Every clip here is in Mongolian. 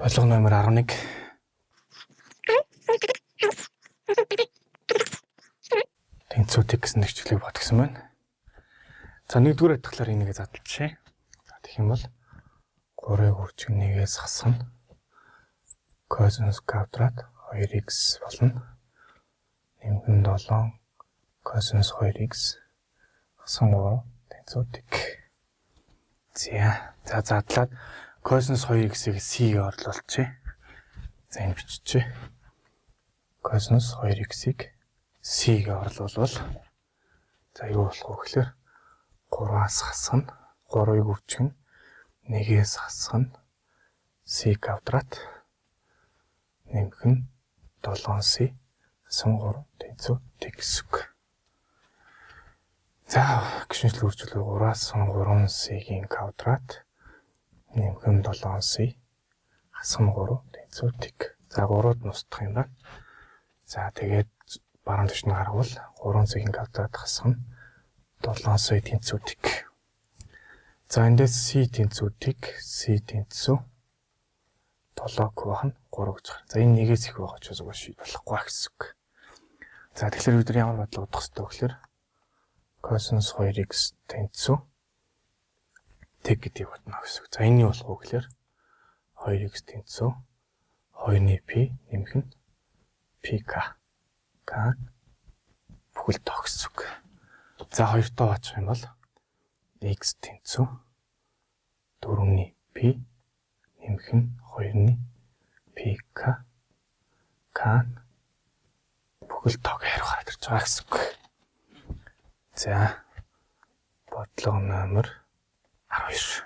Бодлого номер 11. Тэнцүүдийг гэсэн нэгчлэгийг бодгсон байна. За нэгдүгээр хатгалаар энийгээ задлчихъя. За тэгэх юм бол 3-ыг үржих 1-ээс хасгана. Косинус квадрат 2x болно. Нэмгэн 7 косинус 2x хасган 3 тэнцүүдийг. За задлаад косинус 2x-ийг c-ге орлуулчихъя. За энэ биччихье. Косинус 2x-ийг c-ге орлуулвал за юу болох вэ гэхээр 3-аас хасгана. 3-ыг үржих 1-ээс хасгана. c квадрат нэмэх 7c хасган 3 тэнцүүд x үг. За гişүнчлэг үржүүлээ 3-аас 3c-ийн квадрат нэмэх 7c хасган 3 тэнцүүд. За 3-д нустах юм байна. За тэгээд баруун түвшний гаргавал 3c-ийн квадрат хасгана 7c тэнцүүд. За эндээс c тэнцүүдийг c тэнцүү 7 куб нь 3 гэж гарна. За энэ нэгээс их байгаа ч зүгээр шийд болохгүй гэсэн үг. За тэгэхээр бид нар ямар бодлого удах хэрэгтэй вэ гэхээр косинус 2x тэнцүү тэг гэдгийг бодно гэсэн үг. За энэ юу болох вэ гэхээр 2x тэнцүү 2-ны p нэмэх нь pk k бүхэл тоо гэсэн үг. За 2-тоо баачих юм бол x тэнцүү 4-ний p нэмэх нь 2-ны pk k бүхэл тоог хариу гараад ирж байгаа гэсэн үг. За бодлого номер 12.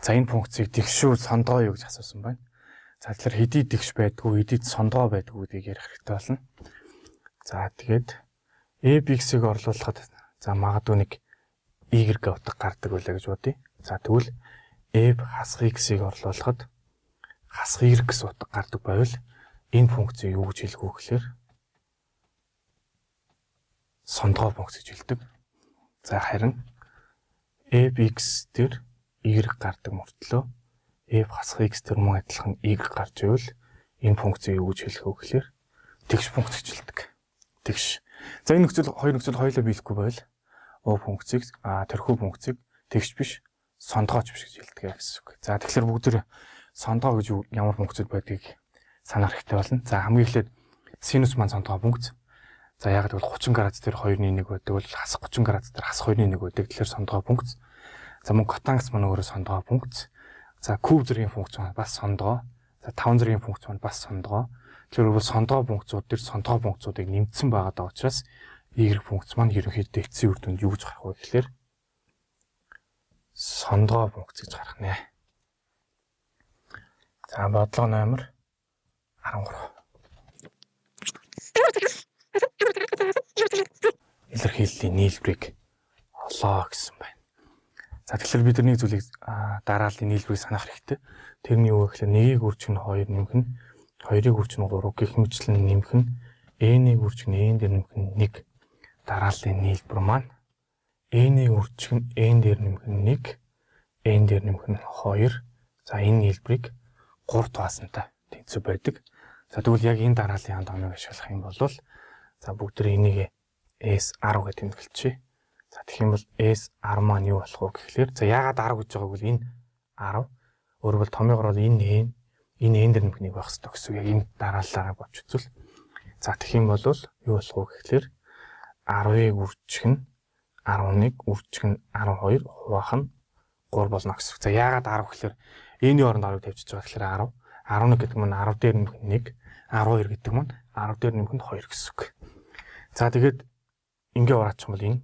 За энэ функцийг тэгшүү сондгоо юу гэж асуусан байна. За тэгэхээр хэдий тэгш байдгүй, хэдий сондгоо байдгүй гэдгийг ярих хэрэгтэй болно. За тэгээд bx-ийг орлуулахад за магадгүй нэг y утга гардаг байлаа гэж бодъё. За тэгвэл хасах x-ийг орлуулахад хасах y утга гардаг байвал энэ функцийг юу гэж хэлэх вэ гэхээр сондгоо функц гэж хэлдэг. За харин fx дээр y гардаг мөртлөө f хасах x тэр мөн адилхан y гарч ивэл энэ функцийг юу гэж хэлэх вэ гэхээр тэгш функц гэж хэлдэг. Тэгш. За энэ хоёр нөхцөл хоёулаа биелэхгүй байвал функцийг тэрхүү функцийг тэгш биш сондгооч биш гэж хэлдэг гэсэн үг. За тэгэхээр бүгд төр сондгоо гэж ямар функцуд байдгийг санах хэрэгтэй болно. За хамгийн эхлээд синус маань сондгоо функц. За яг гэвэл 30 градус дээр 2-ны 1 байдаг бол хасах 30 градус дээр хасах 2-ны 1 байдаг. Тэгэхээр сондгоо функц. За мөн котангс маань өөрөө сондгоо функц. За куб зэргийн функц маань бас сондгоо. За 5 зэргийн функц маань бас сондгоо. Тэгэхээр бол сондгоо функцууд дээр сондгоо функцуудыг нэмсэн байгаа учраас y функц маань ерөнхийдөө эцсийн үр дүнд юу гэж гарах вэ гэхээр сондгоо функц гэж гарах нэ. За бодлого номер 13. Илэрхийллийн нийлбэрийг олоо гэсэн байна. За тэгэхээр бид нэг зүйлийг дарааллын нийлбэрийг санах хэрэгтэй. Тэрний юу гэхээр 1-ийг үржих нь 2 нэмэх нь 2-ыг үржих нь 3 гэх мэтлэн нэмэх нь n-ийг үржих нь n дээр нэмэх нь 1 дарааллын нийлбэр маань n-ийг үржих нь n дээр нэмэх нь 1 n дээр нэмэх нь 2. За энэ нийлбэрийг 3 тугаасантай тэнцүү байдаг. За тэгвэл яг энэ дарааллын ханд ашиглах юм бол за бүгд тэр энийг S10 гэж тэмдэглэчихье. За тэгэх юм бол S10 маань юу болох вэ гэхлээр за яагаад 10 гэж байгааг бол энэ 10 өөрөөр бол томьёогоор бол энэ n дээр нэмэх нэг байх хэрэгтэй гэсэн үг. Яг энэ дарааллаараа бодж үзвэл за тэгэх юм бол юу болох вэ гэхлээр 10-ыг үржих нь 11 үржих нь 12 хуваах нь 3 болно гэсэн үг. За яагаад 10 гэхлээр энэ оронд 10-ыг тавьчих байгаа гэхлээр 10 11 гэдэг нь 10 дээр нэмэх нь 1 12 гэдэг нь 10 дээр нэмэх нь 2 гэсэн үг. За тэгээд ингээ ураачих юм бол энэ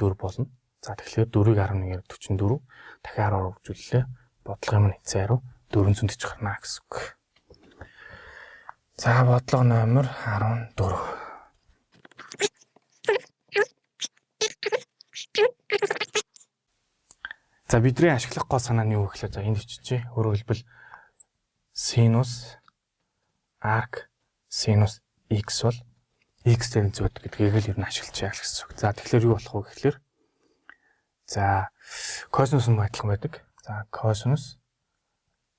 4 болно. За тэгэхээр 4-ийг 11-ээр 44 дахиад 10 үржүүллээ. Бодлогын маань хэцээ хариу 440 гарна гэсэн үг. За бодлого номер 14. За бидний ашиглах гол санаа нь юу гэхлээр за энд биччихье. Өөрөөр хэлбэл синус арк синус x бол x дээр зүйд гэдгийг л ер нь ашиглаж яах гэсэн үг. За тэгэхээр юу болох вэ гэхлээр за косинус нь адилхан байдаг. За косинус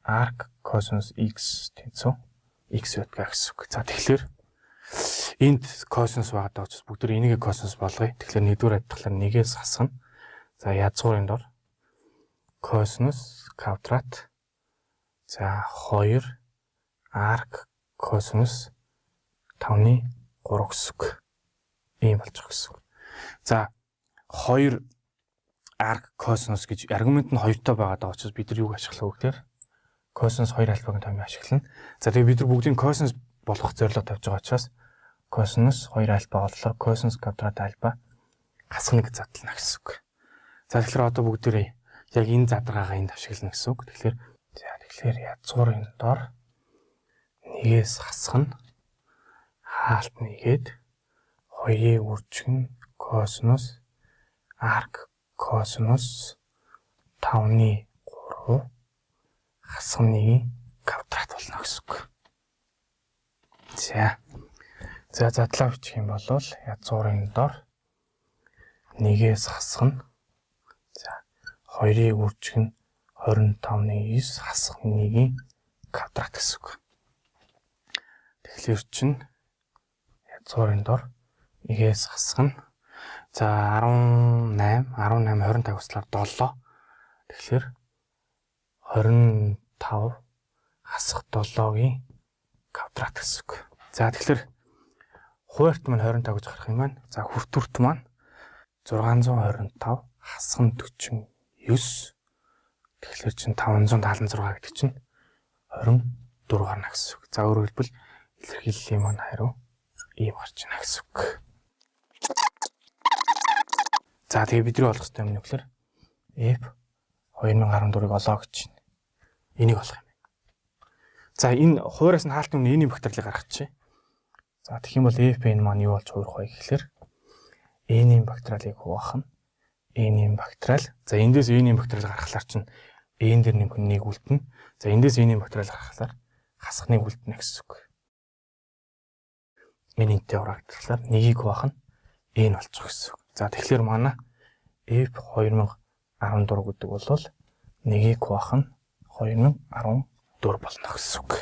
арк косинус x тэнцүү x байдаг гэсэн үг. За тэгэхээр энд косинус байгаа учраас бүгд энийг косинус болгоё. Тэгэхээр нэгдүгээр адилхлаар нэгээс хасгана. За язгуурын дор косинус квадрат за 2 арк косинус 5-ны 3 гэсэн үг. Ийм болж байгаа гэсэн үг. За 2 арк косинус гэж аргумент нь 2-той байгаад байгаа учраас бид нар юуг ашиглах вэ гэхээр косинус 2 альфагийн томьёо ашиглана. За тэгээ бид нар бүгдийг косинус болгох зорилго тавьж байгаа учраас косинус 2 альфа боллоо косинус квадрат альфа хасгана гэж задлана гэсэн үг. За тэгэхээр одоо бүгдээрээ яг энэ задраага энд ашиглана гэсэн үг. Тэгэхээр язгуурын дор нэгээс хасгана. Хаалт нэгээд 2-ийн үржин косинус арк косинус 5-ны 3 хасганы квадрат болно гэсэн үг. За задлаа бичих юм бол язгуурын дор нэгээс хасгана. За 2-ийн үржин 25-ны 9 хасганы квадрат гэсэн үг. Тэгэхээр чинь язгуурын дор нэгээс хасгана. За 18 25 хүслээр 7. Тэгэхээр 25 хасах 7-гийн квадрат гэсэн үг. За тэгэхээр хуваарьт маань 25 гэж гарах юм байна. За хүртүрт маань 625 хасган 49. Тэгэхээр чинь 576 гэдэг чинь 24 гарна гэсэн үг. За өөрөөр хэлбэл илэрхийллийн маань хариу ийм гарч ийнэ гэсэн үг. За тэгээ бидний олох ёстой юм нь гэхээр F 2014-ыг олоо гэж байна. Энийг олох юм байна. За энэ хуваараас нь хаалтын өмнө эний бактериалыг гаргачихъя. За тэгэх юм бол F-ийн маань юу болж хуурах вэ гэхээр N-ийн бактериалыг хуваах нь N-ийн бактериал. За эндээс N-ийн бактериал гаргахлаар чинь N дээр нэмэх нь 1 үлдэнэ. За эндээс N-ийн бактериал гаргахлаар хасах 1 үлдэнэ гэсэн үг. N-ийнтэй урагдчихлаар 1-ийг хуваах нь N болчих гэсэн үг. За тэгэхээр манай F 2014 гэдэг бол 1-ийг хуваах нь 2014 болно гэсэн үг.